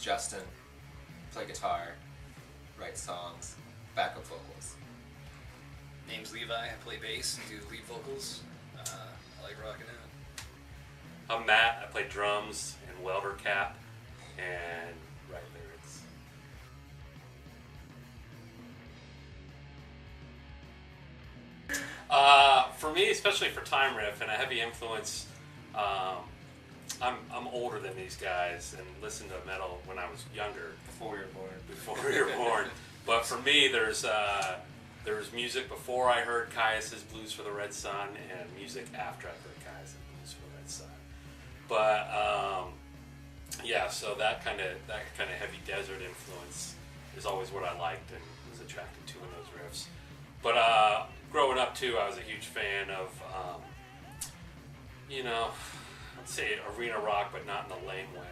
Justin, play guitar, write songs, backup vocals. Name's Levi. I play bass and do lead vocals. I like rocking out. I'm Matt. I play drums and welder cap and write lyrics. For me, especially for time riff and a heavy influence, I'm older than these guys and listened to metal when I was younger. Before we were born. Before we were born. But for me, there's music before I heard Caius's Blues for the Red Sun and music after I heard Caius's Blues for the Red Sun. But yeah, so that kind of heavy desert influence is always what I liked and was attracted to in those riffs. But growing up too, I was a huge fan of I'd say arena rock, but not in the lame way.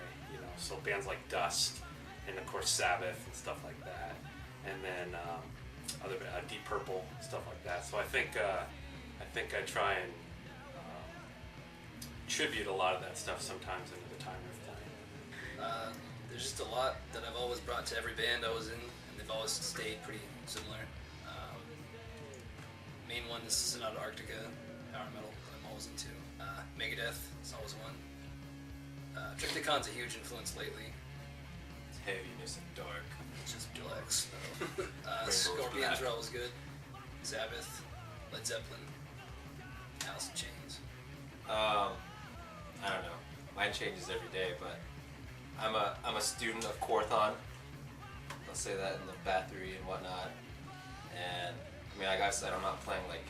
So bands like Dust and of course Sabbath and stuff like that, and then other Deep Purple, stuff like that. So I think I try and tribute a lot of that stuff sometimes into the time riff playing. There's just a lot that I've always brought to every band I was in, and they've always stayed pretty similar. Main one is Sonata Arctica, power metal, I'm always into. Megadeth is always one. Triptychon's a huge influence lately. It's heaviness and dark. Just relax. Scorpions are always good. Sabbath, Led Zeppelin, Alice in Chains. I don't know. Mine changes every day, but I'm a student of Quorthon. I'll say that in the battery and whatnot. And I mean, like I said, I'm not playing like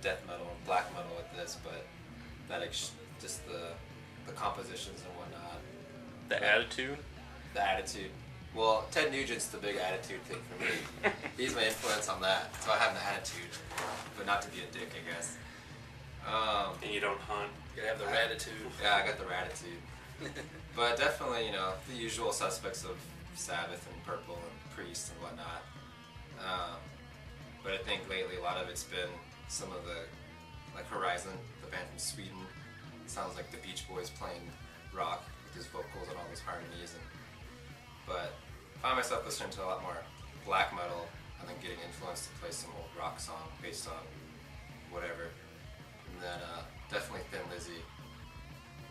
death metal and black metal with this, but that just the compositions and whatnot. The attitude? The attitude. Well, Ted Nugent's the big attitude thing for me. He's my influence on that. So I have an attitude, but not to be a dick, I guess. And you don't hunt. You gotta have the ratitude. Yeah, I got the ratitude. But definitely, the usual suspects of Sabbath and Purple and Priest and whatnot. But I think lately a lot of it's been some of the, like Horizon, the band from Sweden. It sounds like the Beach Boys playing rock with his vocals and all those harmonies. But I find myself listening to a lot more black metal and then getting influenced to play some old rock song based on whatever. And then definitely Thin Lizzy.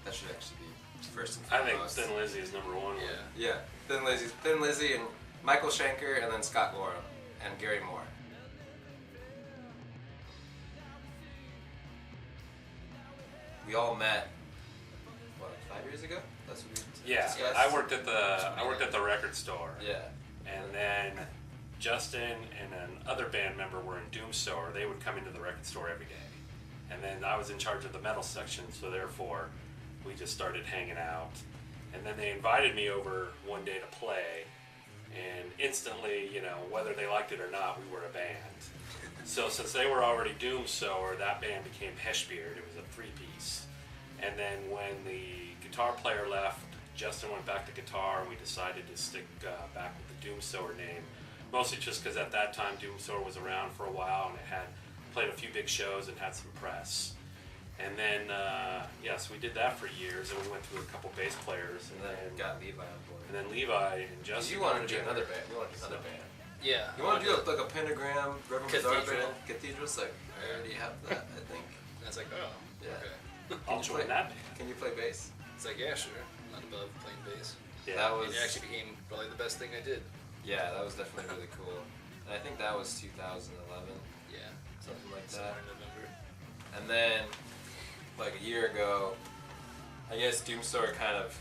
That should actually be first and I think foremost. Thin Lizzy is number one. Yeah, Thin Lizzy and Michael Schenker and then Scott Gorham and Gary Moore. We all met, what, 5 years ago? That's what we discussed? I worked at the record store. Yeah. And then Justin and another band member were in Doomsower. They would come into the record store every day. And then I was in charge of the metal section, so therefore we just started hanging out. And then they invited me over one day to play, and instantly, whether they liked it or not, we were a band. So since they were already Doomsower, that band became Heshbeard. It was a three-piece. And then when the guitar player left, Justin went back to guitar, and we decided to stick back with the Doomsower name. Mostly just because at that time Doomsower was around for a while, and it had played a few big shows and had some press. And then, so we did that for years, and we went through a couple bass players. And then got Levi on board. And then Levi and Justin. You wanted to do another band. Band. Yeah. You want to do like a pentagram, Reverend Bazaar Cathedral. band? Cathedral's like, I already have that, I think. And it's like, oh, Yeah. okay. I'll join that band. Can you play bass? It's like, yeah, sure. I'm not above playing bass. Yeah. That was, It actually became probably the best thing I did. yeah, that was definitely really cool. And I think that was 2011, Yeah. something like Somewhere that. in November. And then, like a year ago, I guess Doomstory kind of,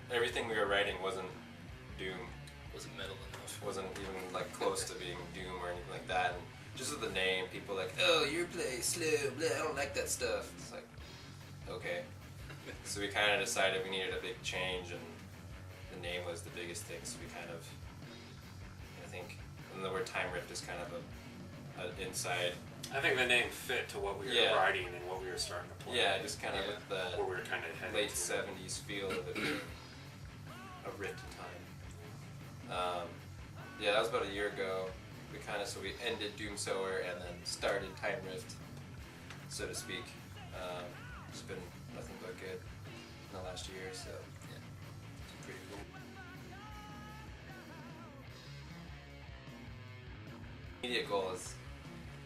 everything we were writing wasn't Doom. Wasn't metal enough. Wasn't even like close to being Doom or anything like that. And just with the name, people like, oh, you play slow, blah, I don't like that stuff. It's like, okay. So we kind of decided we needed a big change, and the name was the biggest thing. So we kind of, I think, and the word Time Rift is kind of an inside. I think the name fit to what we were writing and what we were starting to play. Yeah, just kind of with where the we were kind of heading late to. 70s feel of it being a rift in time. Yeah, that was about a year ago. So we ended Doomsower and then started Time Rift, so to speak. It's been nothing but good in the last year, so yeah, it's pretty cool. Immediate goal is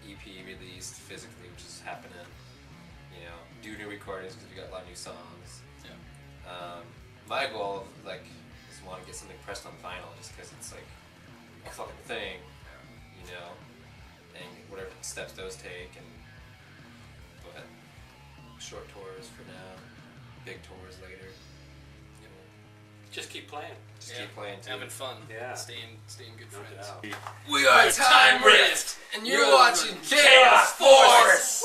EP released physically, which is happening. You know, do new recordings because we got a lot of new songs. Yeah. My goal, like, is want to get something pressed on vinyl, just because it's like a fucking thing. You know, and whatever steps those take, and but short tours for now, big tours later. You know, Just keep playing. just keep playing too. Having fun. Yeah. Staying good No friends. doubt. We are Time Rift, and you're watching Chaos Force!